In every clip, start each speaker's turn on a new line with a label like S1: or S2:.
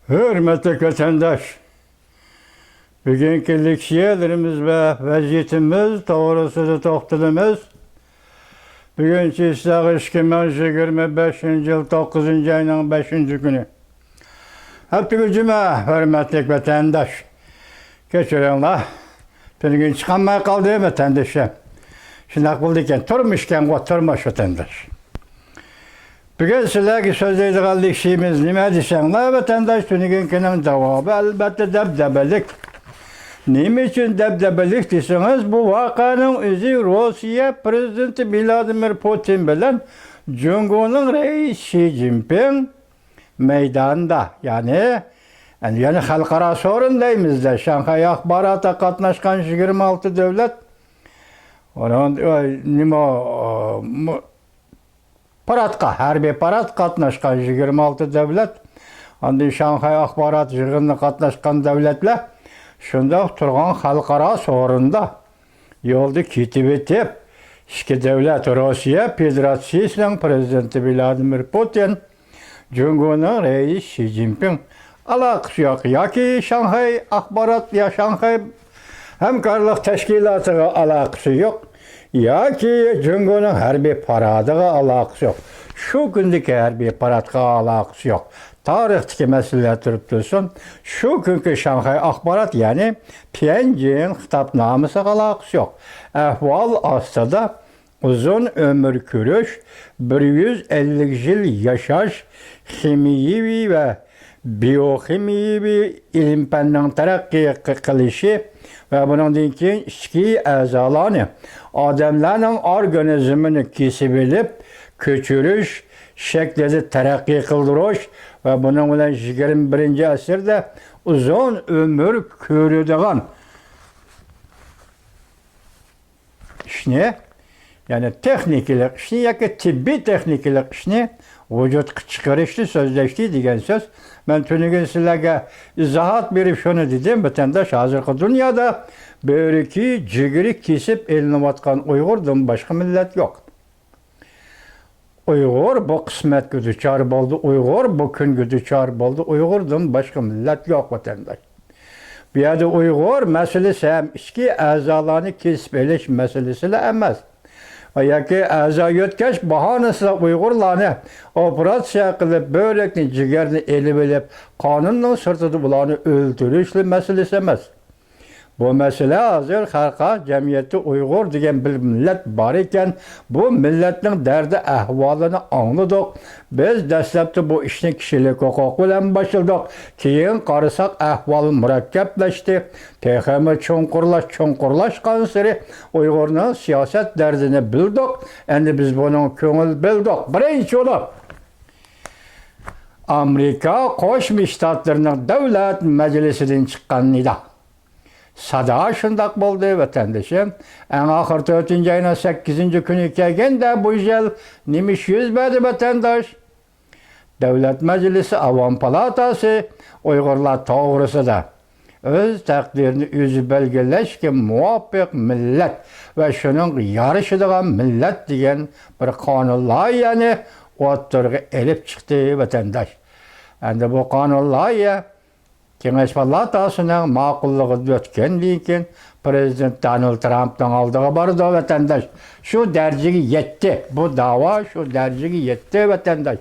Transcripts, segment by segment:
S1: Hürmetli vatandaş, bugünkü leksiyalarımız ve vaziyetimiz doğrusu toxtalımız, bugünkü İslah 2025 yıl 9. ayının 5. günü. Hepiniz cuma, hürmetli vatandaş. Geçirinler, bir gün çıkanmaya kaldı vatandaşa. Şimdi akıllıyken, turmuşken oturmuş vatandaş. Bugün sizlerle sözleydiğiniz leksiyimiz ne desenler vatandaş günün cevabı elbette debdebelik. Ne için debdebelik deseniz bu vakanın özü Rusya Prezidenti Vladimir Putin bilen Cumhur'un reisi Xi Jinping meydanda yani halkara sorundayımızda Şanghay Axbarat'a katnaşkan 26 devlet onun paradqa, harbiy parad qatnaşkan 26 devlet, andi Şanghay Axbarat yığınına qatnaşkan devletler, şunda turgan xalqara sorunda yolda ketib etib, iki devlet Rusya Federatsiyasining prezidenti Vladimir Putin, Cumhur'un reisi Xi Jinping alaqası yok. Yoki Şanghay Axbarat ya Şanghay Hamkorlik Tashkilotiga alaqası yok. Yoki Cumhur'un harbiy paradiga alaqası yok. Şu gündeki harbiy paradga alaqası yok. Tarixdagi masalalar turib tursin. Şu günkü Şanghay Axbarat yani Tianjin xitobnomasiga alaqası yok. Ahvol ostida uzun ömür ko'rish, 150 yil yashash, kimyoviy ve biyokimiyevi ilim fanning taraqqiy qilishi ve bundan keyin ichki a'zolarni odamlarning organizmini kesib olib ko'chirish shaklida taraqqiy qildirish ve bunun bilan 21. asrda uzun ömür ko'radigan ishni yani texnikalik ishni yoki tibbiy texnikalik ishni vücutga chiqarishni so'zlashdi degan so'z. Ben tünügün sizlerge izahat berip şunu dedim, vatandaş hazırki dünyada böreki, cigiri kesip eline vatkan Uygur'dan başka millet yok. Uygur bu kısmet güdüçar oldu, Uygur bu gün güdüçar oldu, Uygur'dan başka millet yok vatandaş. Bir yerde Uygur meselesi hem içki azalarını kesip eliş meselesiyle emez. Yoki a'zo yetkash bahonasida Uyg'urlarni operatsiya qilib, börekni, jigarni elib olib, qonunning sirtida ularni o'ldirishli masalasi emas. Bu masala hozir xalqqa, jamiyatda Uyg'ur degan bir millat bor ekan, bu millatning dardi ahvolini angladik. Biz dastlabda bu ishni kishilik huquq bilan boshladik. Keyin qarasak ahvol murakkablashdi. Texmi cho'nqurlashgan sari Uyg'urning siyosat dardini bildik. Endi biz buning ko'ngil bildik. Birinchi bo'lib Amerika Qo'shma Shtatlarining davlat majlisidan chiqqan nida. Sada şundak bo'ldi vatandaşım. En ahir 4. ayının 8. günü kelganda bu yıl nemish yuz berdi vatandaş? Devlet Meclisi Avam Palatası Uyg'urlar to'g'risida o'z taqdirini o'zi belgilashga muvofiq millat va shuning yarashadigan millat degan bir qonun loyihani o'ttirga elib chiqdi vatandaş. Endi bu qonun loyiha Kengash Palatasının ma'qulligi o'tgandan keyin Prezident Donald Trump'dan oldiga bordi vatandaş. Şu darajaga yetdi. Bu da'vo şu darajaga yetdi vatandaş.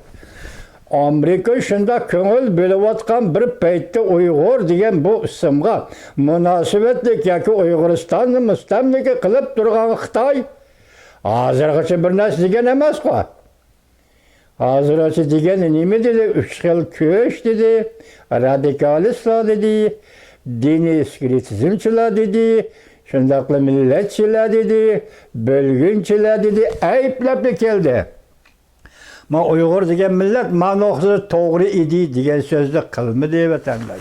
S1: Amerika shunda ko'ngil bo'layotgan bir paytda Uyg'ur degan bu ismga munosabatlik yoki Uyg'uristonni mustamlika qilib turgan Xitoy hozirgacha bir narsa degan emas-ku. Hazırası degeni nima dedi? 3 xil ko'sh dedi, radikalistlar dedi, diniy skritizmchilar dedi, shundaqla millatchilar dedi, bo'lgunchilar dedi, ayblab keldi. Ma Uyg'ur degan millat ma'nosi to'g'ri edi degan so'zni qilmadi vatandaş.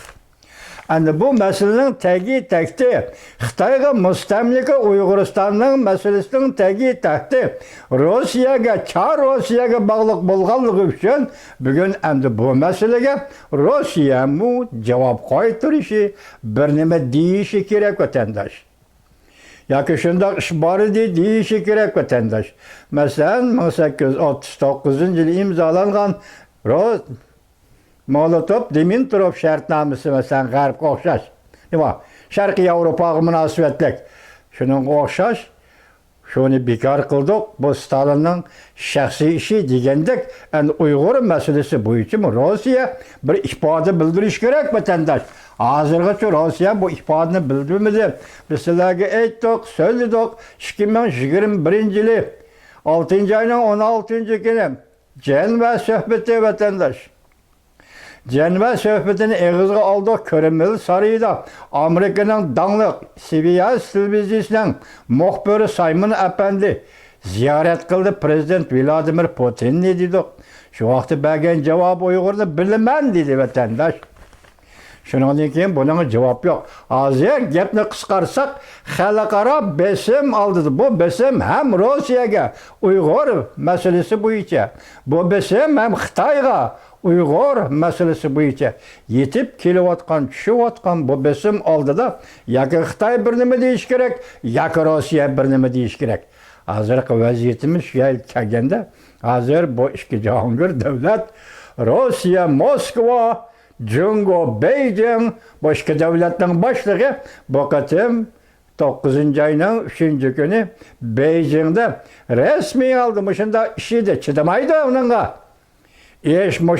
S1: Endi bu meselenin tagi takti Xitoyga mustamlika Uyg'uristonning masalasining tagi takti Rossiyaga bog'liq bo'lganligi uchun bugun endi bu masalaga Rossiya mu javob qaytarishi, bir nima deyishi kerak vatandaş. Yoki shundoq ish bor edi deyishi kerak vatandaş. Masalan 1839 yili imzolangan Molotov-Dimitrov shartnomasi masalan G'arbga o'xshash. Nima? Sharqiy Yevropaga munosabatlik. Shuningga o'xshash shuni bekor qildik. Bu Stalinning shaxsiy ishi degandek, Uyg'ur masalasi bo'yicha Rossiya bir ifoda bildirish kerak vatandosh. Hozirgacha Rossiya bu ifodani bildirmadi. Biz sizlarga aytdik, so'zladik. 2021-yili 6-oyning 16-kuni Cenva suhbati vatandosh. Cenva suhbatini eg'izga oldik. Kreml sarayida Amerikaning danglik CBS televiziyasining muxbiri Simon Apandi ziyorat qildi. Prezident Vladimir Putinni dedik. Shu vaqtda bergan javob Uyg'urni bilaman dedi vatandosh. Shundan keyin buning javob yo'q. Hozir gapni qisqarsak, xalqaro besim oldi. Bu besim ham Rossiyaga Uyg'ur masalasi bo'yicha, bu besim ham Xitoyga Uyg'ur masalasi bo'yicha yetib kelayotgan, tushayotgan bu besim oldida yoki Xitoy bir nima deyish kerak, yoki Rossiya bir nima deyish kerak. Hozirgi vaziyatimiz shu kelganda, hozir bu ikki jahongir davlat Rossiya, Moskva, Jungo, Beijing, boshqa davlatning boshlig'i bu qatim 9-oyning 3-kuni Beijingda rasmiy oldi. Shunda ishida chidamaydi uningga.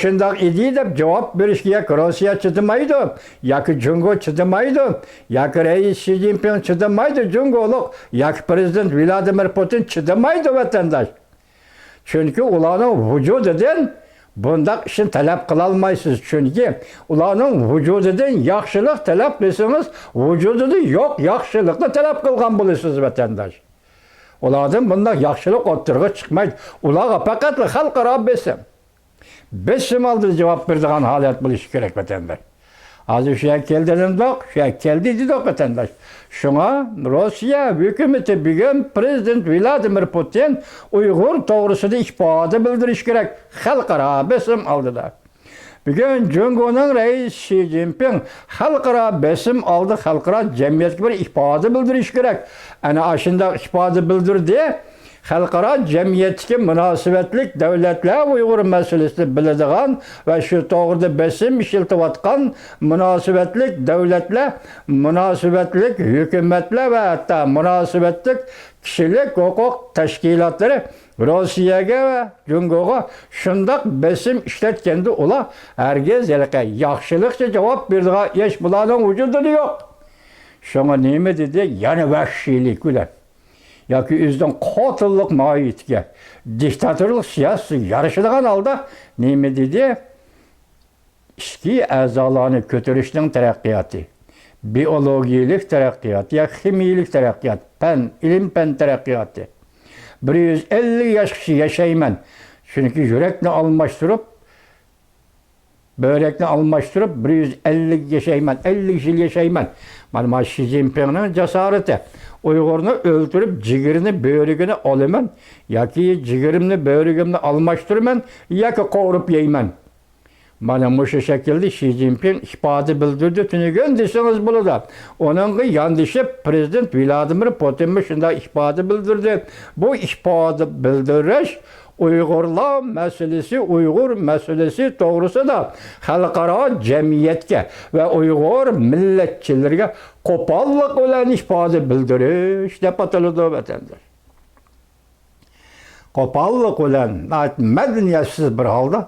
S1: Shundaq edi deb javob berishga yoki Rossiya chidamaydi, yoki Jungo chidamaydi, yoki rais Xi Jinping chidamaydi, Jungolik, yoki prezident Vladimir Putin chidamaydi vatandosh. Chunki ularning vujudidan bundaq ishni talab qila olmaysiz. Chunki ularning vujudidan yaxshilik talab qilsangiz, vujudida yo'q yaxshilikni talab qilgan bo'lasiz vatandosh. Ulardan bundaq yaxshilik o'ttirg'i chiqmaydi. Ularga faqat xalqaro besim oldi javob beradigan holat bo'lishi kerak vatandosh. Hozir shu keldirimdoq, shu keldi dedik vatandosh. Shunga Rossiya hukumati bugun prezident Vladimir Putin Uyg'ur to'g'risida ifoda bildirish kerak. Xalqaro besim oldida. Bugun Jungoning rais Xi Jinping xalqaro besim oldi, xalqaro jamiyatga bir ifoda bildirish kerak. Ana shunday ifoda bildirdi. Xalqaro jamiyatga munosabatlik davlatlar Uyg'ur masalasini biladigan va shu to'g'rida besim ishlatayotgan munosabatlik davlatlar, munosabatlik hukumatlar va hatto munosabatlik kishilik huquq tashkilotlari Rossiyaga va Jungoga shundoq besim ishlatganda ular hargiz yaxshilikcha javob beradigan ish bularning vujudida yo'q. Shunga nima dedi? Yana vahshiylik bilan yoki o'zidan qotillik moyitga, diktatorlik siyosati yarashadigan holda nima dedi? Ichki a'zolarni ko'tarishning taraqqiyoti, biologiyalik taraqqiyot, yoki ximiyalik taraqqiyot, ilm-fan taraqqiyoti. 150 yoshgacha yashayman. Chunki yurakni almashtirib, börekni almashtirib 150 yashayman, 50 yil yashayman. Mana Xi Jinpingning jasorati. Uyg'urni o'ltirib, jigirini, böregini olaman, yoki jigirimni, böregimni almashtiraman, yoki qovurib yeyman. Mana shu shaklda Xi Jinping ifoda bildirdi. Tunugun desangiz bo'ladi. Onun yandishib prezident Vladimir Putin shunday ifoda bildirdi. Bu ifoda bildirish Uyg'urlar masalasi, Uyg'ur masalasi to'g'risida xalqaro jamiyatga va Uyg'ur millatchilarga qo'pollik bilan ifoda bildirish deb ataladi vatandosh. Qo'pollik bilan madaniyatsiz bir holda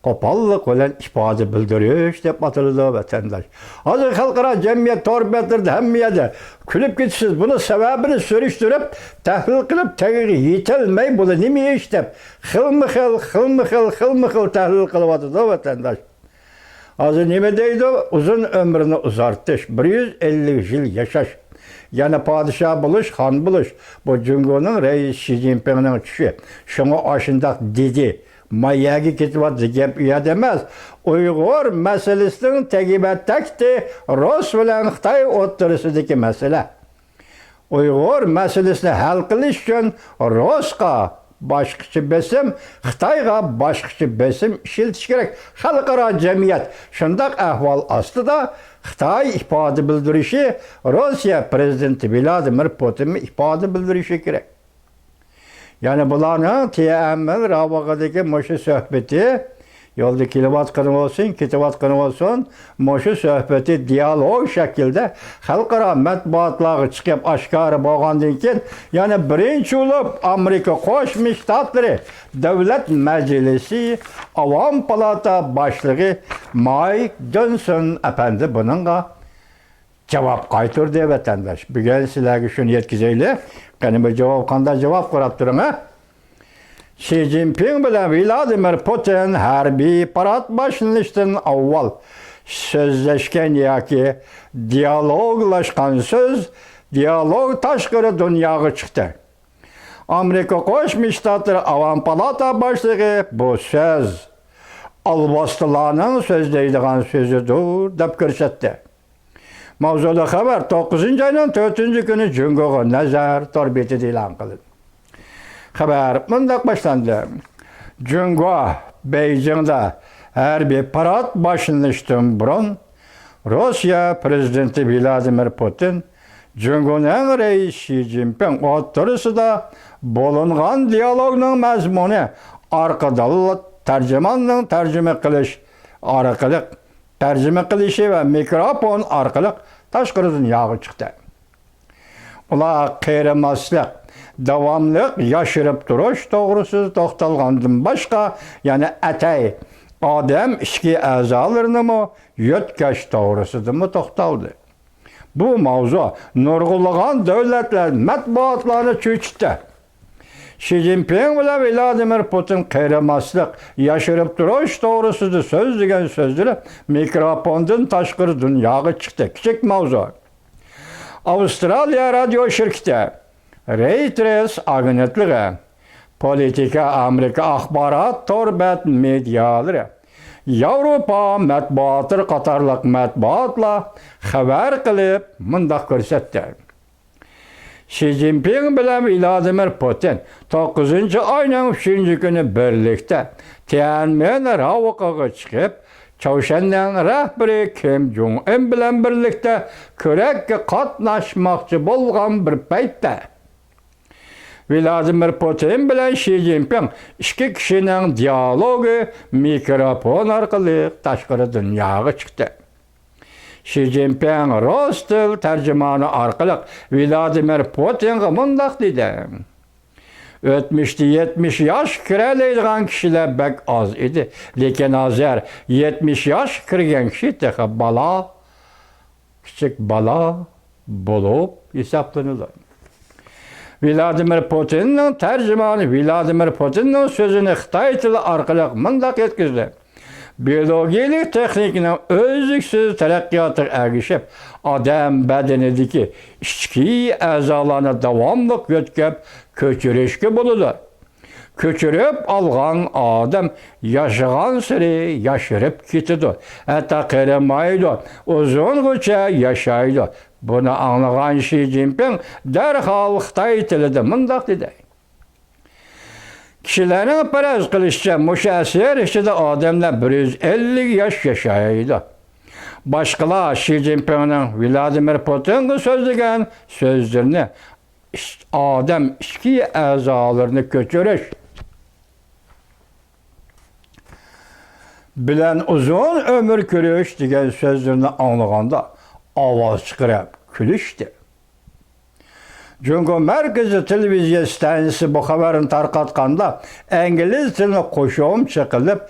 S1: qo'pollik bilan ifoda bildirish deb ataladi vatandosh. Hozir xalqaro jamiyat to'rbatlarda hammayada kulib ketishsiz. Buni sababini surishtirib, tahlil qilib, tagiga yetilmay buni nima ish deb xilma-xil tahlil qilyapti vatandosh. Hozir nima deydi? Uzun ömrünü uzartish, 150 yil yashash. Yana podshoh bo'lish, xon bo'lish. Bu Jungoning rais Xi Jinpingning tushi. Shunga oshindaq dedi. Mayaga ketyapti gap uyat emas. Uyg'ur masalasining tagibattakti Rus bilan Xitoy o'ttirisidagi masala. Uyg'ur masalasini hal qilish uchun Rusga boshqacha besim, Xitoyga boshqacha besim ishiltish kerak. Xalqaro jamiyat shundoq ahvol ostida Xitoy ifoda bildirishi, Rossiya prezidenti Vladimir Putin ifoda bildirishi kerak. Yani bularning teamil ravog'idagi mushu suhbati Yolda kilovatkanı olsun, kitivatkanı olsun, moşu söhbeti diyalog şekilde halkara matbuatlarga çıkıp aşkarı boğandan keyin, yani birinci olup Amerika Qo'shma Shtatlari Davlat Majlisi Avam Palata başlığı Mike Johnson efendi bununla cevap qaytırdı vatandaş. Bugün sizlerge şunu yetkizeyli. Qani bir cevap qanday cevap qarab turing ha? Xi Jinping bilan Vladimir Putin harbiy parad boshlanishdan avval so'zlashgan yoki dialoglashgan so'z dialog tashqari dunyoga chiqdi. Amerika Qo'shma Shtatlari Avam Palata boshlig'i bu so'z albostilarning so'zlaydigan so'zidir deb ko'rsatdi. Mavzuda xabar 9-ayning 4-kuni Jungoga nazar torbetida e'lon qilindi. Xabar bundoq boshlandi. Jungo Beijingda harbiy parad boshlanishdan burun Rossiya prezidenti Vladimir Putin Jungoning raisi Xi Jinping o'rtasida bo'lingan dialogning mazmuni orqali tarjimonning tarjima qilishi va mikrofon orqali tashqari dunyoga chiqdi. Ular qiyramaslik, davomli yashirib turish to'g'risida to'xtalgandan boshqa, ya'ni atay odam ichki a'zolarini yotkash to'g'risida to'xtaldi. Bu mavzu nurg'ulagan davlatlar matbuotlarni cho'chitdi. Xi Jinping bilan Vladimir Putin qiyramaslik, yashirib turish to'g'risida so'zlagan so'zlari mikrofondan tashqari dunyoga chiqdi. Kichik mavzu. Avstraliya radio shirkati Reuters agentligi, politika Amerika axborot torbat medialari, Yevropa matbuoti qatorliq matbuotlar xabar qilib mundaq ko'rsatdi. Xi Jinping bilan Vladimir Putin 9-ayning 3-kuni birlikda Tiananmen ravqaga chiqib, Chavshanning rahbari Kim Jong Un bilan birlikda ko'rakka qatnashmoqchi bo'lgan bir paytda Vladimir Putin bilan Xi Jinping ikki kishining dialogi mikrofon orqali tashqari dunyoga chiqdi. Xi Jinping rus til tarjimoni orqali Vladimir Putinga mundaq dedi. O'tmishda 70 yosh kiralaydigan kishilar bak oz edi, lekin hozir 70 yosh kirgan kishi teha balo, kichik balo bo'lib hisoblanadi. Vladimir Putinning tarjimoni Vladimir Putinning so'zini Xitoy tili orqali mundaq yetkazdi. Biologiyalik texnikaning o'zliksiz taraqqiyotiga ergishib, odam badanidagi ichki a'zolarni davomli yo'tkab ko'chirishga bo'ladi. Ko'chirib olgan odam yashagan sari yashirib ketadi. Hatto qarimaydi, uzungacha yashaydi. Buni anglagan Xi Jinping darhol Xitoy tilida mundaq dedi. Kishilarning faraz qilishicha, mushu asr ichida odamlar 150 yosh yashaydi. Boshqalar Xi Jinpingning Vladimir Putinga so'zlagan so'zlarini odam ichki a'zolarini ko'chirish bilan uzun umr ko'rish degan so'zlarni anglaganda ovoz chiqarib kulishdi. Jungo Markaziy televiziya stansiyasi bu xabarni tarqatganda ingliz tilini qo'shimcha qilib,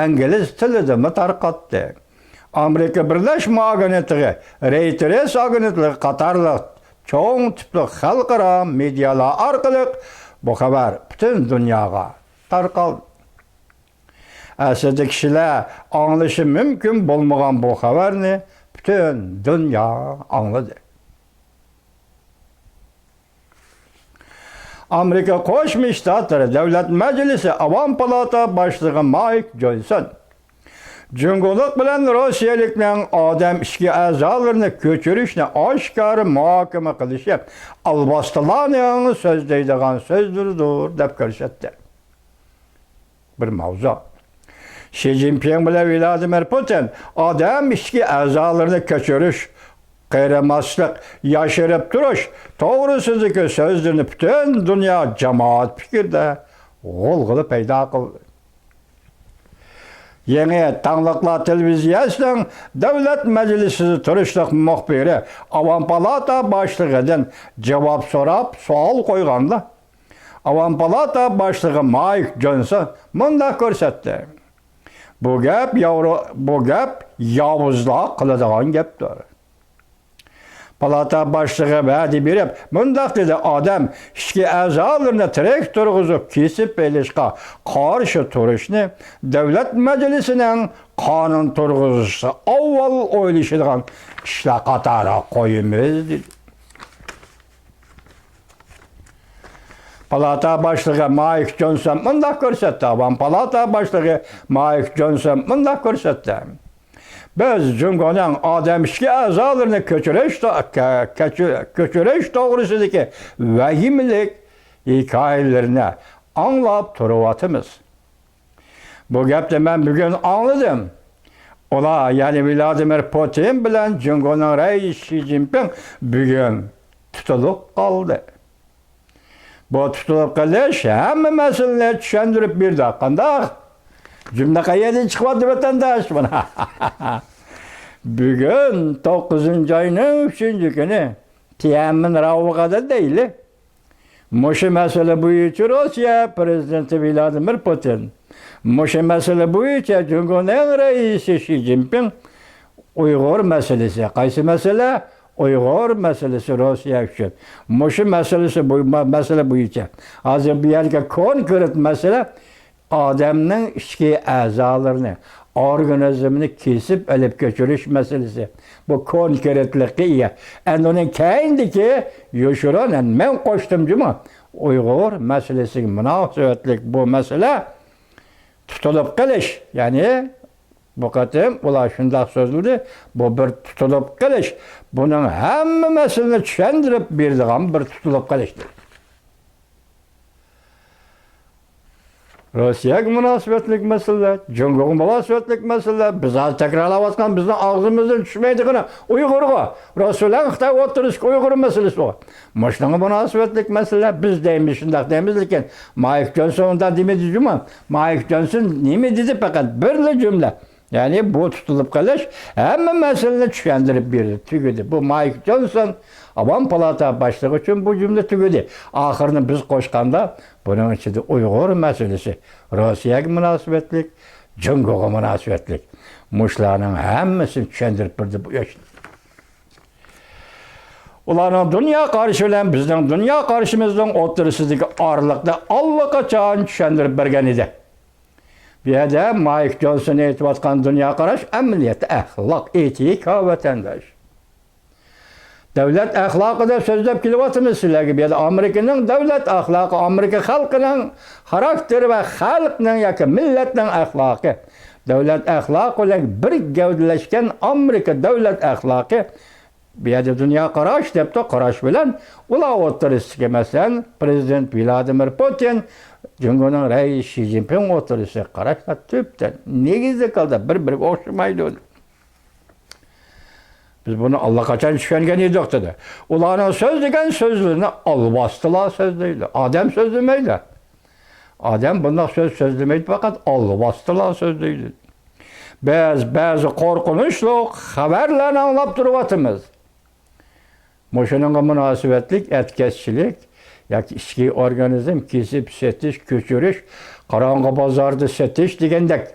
S1: ingliz tilida tarqatdi. Amerika Birlashma agentligi, Reuters agentligi qatorliq cho'ng tipli xalqaro medialar orqali bu xabar butun dunyoga tarqaldi. Aslida kishilar anglishi mumkin bo'lmagan bu xabarni butun dunyo angladi. Amerika Qo'shma Shtatlari Davlat Majlisi Avam Palata boshlig'i Mike Johnson Jungolik bilan Rossiyalikning odam ichki a'zolarini ko'chirishni oshkora muhokama qilishi albostilarning so'zlaydigan so'zlardir deb ko'rsatdi. Bir mavzu. Xi Jinping bilan Vladimir Putin odam ichki a'zolarini ko'chirish, qiyramaslik, yashirib turish to'g'risidagi so'zlarni butun dunyo jamoat fikrida g'ulg'ula paydo qildi. Yeni Tanlıklar Televiziyasının Devlet Meclisi turuşluq muhbiri Avam Palata başlığıdan cevap sorap sual koyganda Avam Palata başlığı Mike Johnson munda ko'rsatdi. Bu gap yavuzla qiladigan gapdir. Palata başlığı va'da berib, mundaq dedi, odam ichki a'zolarini tirik turg'izib kesib elishga qarshi turishni davlat majlisining qonun turg'izishni avval o'ylashadigan ishlar qatoriga qo'yamiz dedi. Palata başlığı Mike Johnson mundaq ko'rsatdi. Avam Palata başlığı Mike Johnson mundaq ko'rsatdi. Biz Cumhuriyet'in adam işki a'zolarini ko'chirish to'g'risidagi vahimlik hikoyalarini anglab turyapmiz. Bu gapni men bugun anladım. Ular, ya'ni Vladimir Putin bilan Cumhuriyet'in raisi Xi Jinping bugun tutilib qoldi. Bu tutilib qolish hamma masalalarni tushuntirib berdi. Qanday? Cümle qayerdan chiqyapti vatandosh buna? Bugün 9. ayının 3. günü Tiananmen ravg'ada deyli. Mushu masala bo'yicha Rossiya prezidenti Vladimir Putin, mushu masala bo'yicha Cumhuriyet raisi Xi Jinping Uyg'ur masalasi, qaysi masala? Uyg'ur masalasi Rossiya uchun. Mushu masala bo'yicha hozir bu yerga konkret masala odamning ichki a'zolarini, organizmini kesib olib ko'chirish masalasi. Bu konkretlikka ega. Endi uning keyindagi yoshirin men qo'shdim juma Uyg'ur masalasiga munosabatlik bu masala tutilib qolish, ya'ni bu qatim ular shundoq so'zladi, bu bir tutilib qolish, buning hamma masalani tushuntirib beradigan bir tutilib qolishdir. Rossiyaga munosabatlik masala, Cumhuriyetga munosabatlik masala, biz hozir takrorlayotgan bizni og'zimizdan tushmaydigani Uyg'urga, Rasululloh Xitoy o'tirishga Uyg'ur masalasi bor. Mushunga munosabatlik masala biz deymiz, shundoq deymiz, lekin Mike Johnson undan demadi juma. Mike Johnson nima dedi faqat bir jumla. Ya'ni bu tutilib qolish hamma masalani tushuntirib berdi, tugadi. Bu Mike Johnson Avam Palata başlığı uchun bu cümle tugadi. Oxirini biz qo'shganda buning ichida Uyg'ur masalasi, Rossiyaga munosabatlik, Cumhuriyetga munosabatlik. Mushlarning hammasini tushuntirib berdi bu yoshlar. Ularning dunyo qarashi bilan bizning dunyo qarashimizning o'rtasidagi orliqda allaqachon tushuntirib bergan edi. Bu yerda Mike Johnson aytayotgan dunyo qarash amaliyotda axloq, etika, vatandosh. Devlet ahlakıda sözlep kilovatımız sizlerge bir yerde Amerika'nın devlet ahlakı, Amerika halkının karakteri ve halkının yakın milletin ahlakı. Devlet ahlakı ile bir gevdeleşken Amerika devlet ahlakı bir yerde dünya karaş deyip karaş bilen ula oturursa mesela Prezident Vladimir Putin, Cumhuriyet'in reisi Xi Jinping oturursa karaşla tüpten ne gizli kaldı bir hoşumaydı. Biz bunu allaqachon tushungan edik dedi. Ularning so'zlagan so'zlarini alvosdilar so'zlaydi. Odam so'zlamaydi. Odam bunday so'z so'zlamaydi, faqat alvosdilar so'zlaydi. Biz ba'zi qo'rqinchli xabarlarni anglab turyapmiz. Mushuninga munosabatlik, etkazchilik yoki ichki organizm kesib setish, ko'chirish, qorong'i bozorda setish degandek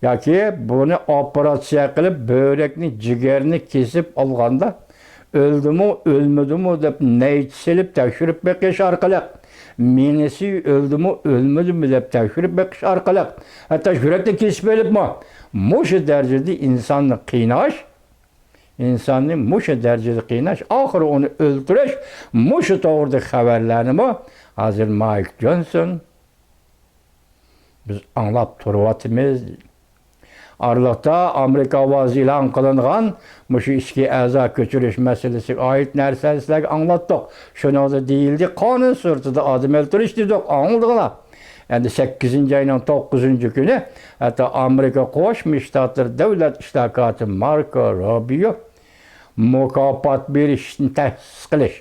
S1: yoki buni operatsiya qilib börekni, jigarni kesib olganda o'ldimi, o'lmadimi deb nayt silib tekshirib beqish orqali, minisi o'ldimi, o'lmadimi deb tekshirib beqish orqali, hatto yurakni kesib olibmi, mushu darajada insonni qiynash, insonni mushu darajada qiynash, oxiri uni o'ldirish, mushu to'g'ridagi xabarlarni hozir Mike Johnson biz anglab turyapmiz. Arlıqda Amerika ovozi e'lon qilingan mushu ichki a'zo ko'chirish masalasiga oid narsalarni anglatdik. Shuningda deyildi, qonun surtida odam o'ldirish dedik, angladinglar. Endi 8 ayning 9 kuni hatto Amerika Qo'shma Shtatlar davlat ishtirokchisi Marco Rubio mukofot berishni ta'sis qilish.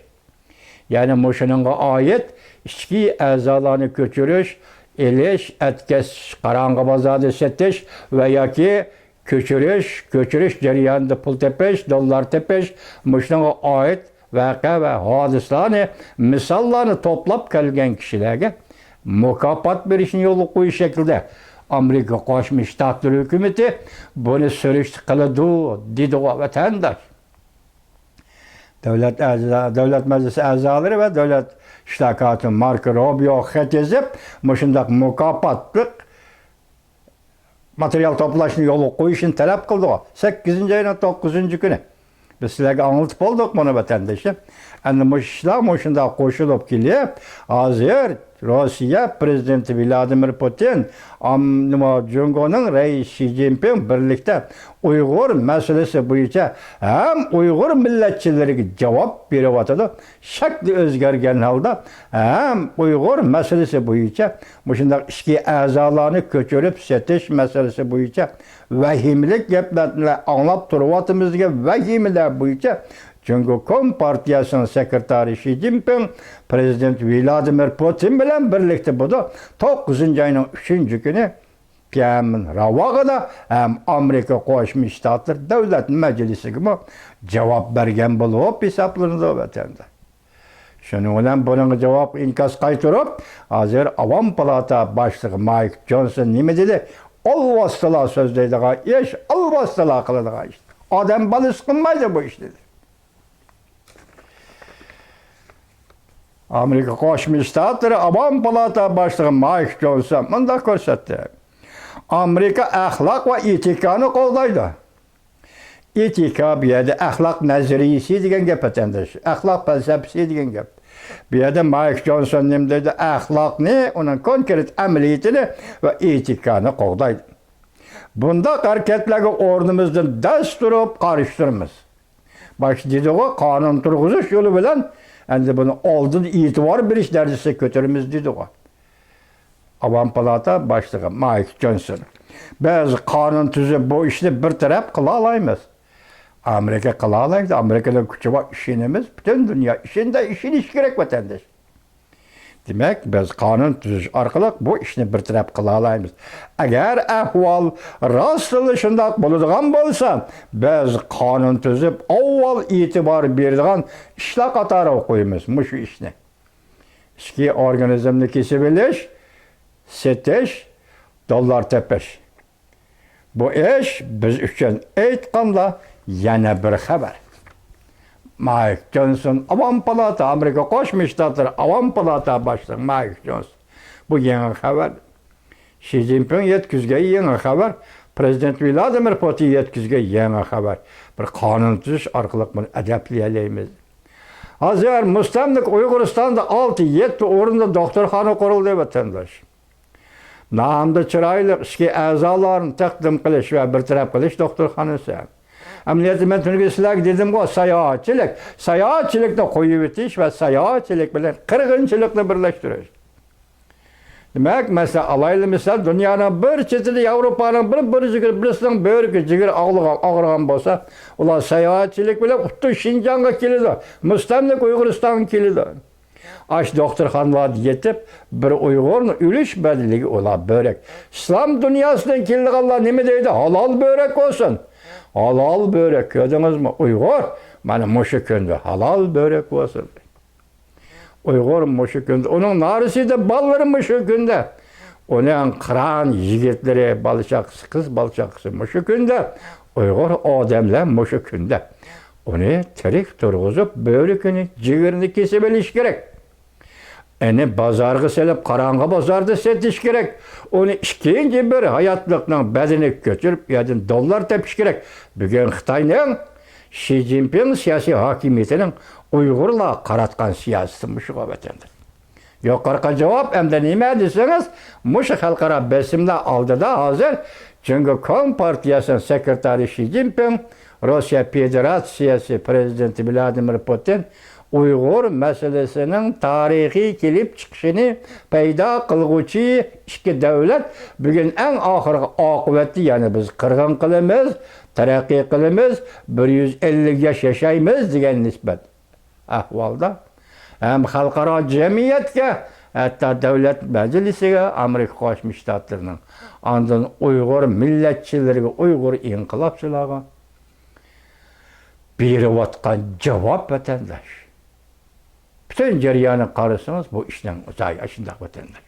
S1: Ya'ni mushuninga oid ichki a'zolarni ko'chirish elish, etkesh, qarang'i bozorda setish va yoki ko'chirish jarayonida pul tepish, dollar tepish, shunga oid voqea va hodisalarni, misollarni to'plab kelgan kishilarga mukofot berishni yo'l qo'yish shaklida Amerika Qo'shma Shtatlar hukumati buni surishti qiladi, dedi vatandosh. Davlat Majlisi a'zolari va davlat ishtirokchi Marko Rubio xat yozib, shunday mukofotlik material to'plashni yo'l qo'yishni talab qildi. 8-oyning 9-kuni. Biz sizlarga anlatib oldik buni vatandoshlar. Endi ishlar shunday qo'shilib kelib, hozir Rossiya prezidenti Vladimir Putin, Jungoning raisi Xi Jinping birlikda Uyg'ur masalasi bo'yicha ham Uyg'ur millatchilariga javob beryapti. Shakli o'zgargan holda ham Uyg'ur masalasi bo'yicha shunday ishki a'zolarni ko'chirib setish masalasi bo'yicha vahimlik gaplarni anglab turyapmizga vahimalar bo'yicha Jungo Kompartiyasining sekretari Xi Jinping prezident Vladimir Putin bilan birlikda bo'ldi. 9-oyning 3-kuni Pyanmin ravog'ida ham Amerika Qo'shma Shtatlar Davlat Majlisiga javob bergan bo'lib hisoblanadi vatanda. Shuning bilan buning javob inkas qaytarib, hozir Avom palata boshlig'i Mike Johnson nima dedi? Alvastala so'zlaydigan ish, alvastala qiladigan ish. Odam balisi qilmaydi bu ish dedi. Amerika Qo'shma Shtatlari Avom palata boshlig'i Mike Johnson bunday ko'rsatdi. Amerika axloq va etikani qo'llaydi. Etika bu yerda axloq nazariyasi degan gap vatandosh. Axloq falsafasi degan gap. Bu yerda Mike Johnson nima dedi? Axloqni, uning konkret amaliyatini va etikani qo'llaydi. Bunda harakatlarga o'rnimizdan dast turib qarshi Baş dediği qonun turg'izish yo'li bilan endi buni oldin e'tibor berish darajasiga ko'taramiz dedi. Avam palata boshlig'i Mike Johnson. Biz qonun tuzib bu ishni bir taraf qila olmaymiz. Amerika qila oladi. Amerikada kuchi bor ishimiz butun dunyo ishida ishinish kerak vatandosh. Demak, biz qonun tuzish orqali bu ishni bir taraf qila olamiz. Agar ahvol rostli shunday bo'ladigan bo'lsa, biz qonun tuzib, avval e'tibor beradigan ishlar qatoriga qo'yamiz shu ishni. Ichki organizmni kesib olish, setish, dollar tepish. Bu ish biz uchun aytganda yana bir xabar. Mike Johnson, Avam palata, Amerika Qo'shma Shtatlari Avam palata boshlig'i Mike Johnson. Bu yangi xabar. Xi Jinping yetkazgan yangi xabar. Prezident Vladimir Putin yetkazgan yangi xabar. Bir qonun tuzish orqali buni adablayamiz. Hozir mustamlik Uyg'uristonda 6-7 o'rinda doktorxona qurildi vatandosh. Namda chiroyli ishga a'zolarni taqdim qilish va bir taraf qilish doktorxonasi. Amaliyotda men tungi sizlarga dedim-ku, sayohatchilikni qo'yib o'tish va sayohatchilik bilan qirg'inchilikni birlashtirish. Demak, masalan, alayli misol dunyoning bir chetida Yevropaning birisining bo'rki jigir og'rigan bo'lsa, ular sayohatchilik bilan xuddi Shinjonga keladi, mustamlik Uyg'uristonga keladi. Ash doktorxonaga yetib, bir Uyg'urni o'lish badiliga ular bo'rak. Islom dunyosidan kelganlar nima deydi? Halol bo'rak bo'lsin. Halal börek gördünüzmü? Uygur, bana muşu kündü. Halal börek olsun. Uygur muşu kündü. Onun narısıydı balları muşu kündü. Onun kıran yigitleri balışaksı, kız balışaksı muşu kündü. Uygur adamlar muşu kündü. Onu terik turguzup börükünü, cigirini kesip eliş gerek. Yani bazargı selip karanga bazarda setiş gerek. Onu ikinci bir hayatlıktan bedeni götürüp yadın dollar tepiş gerek. Bugün Xitayning Xi Jinping siyasi hakimiyetinin Uygurla qaratgan siyaseti muşu vatandaş. Yukarıda cevap hem de nime deseniz muşu halkara besimde aldı da hazır. Çünkü Kompartiyasının sekreteri Xi Jinping, Rusya Federasyası Prezidenti Vladimir Putin Uyghur meselesinin tarihi kelip çıkışını payda kılgıcı iki devlet bugün en ahırı akıbeti yani biz kırgın kılımız, terakki kılımız, 150 yaş yaşayımız diyen nispet ahvalda hem halkara cemiyetke hatta Devlet Meclisi'ne Amerika Qo'shma Shtatlarining, ondan Uyg'ur millatchilariga, Uyg'ur inqilobchilariga berayotgan javob vatandosh. Bütün jarayonni qarasangiz bu ishdan o'tay, shunday vatandosh.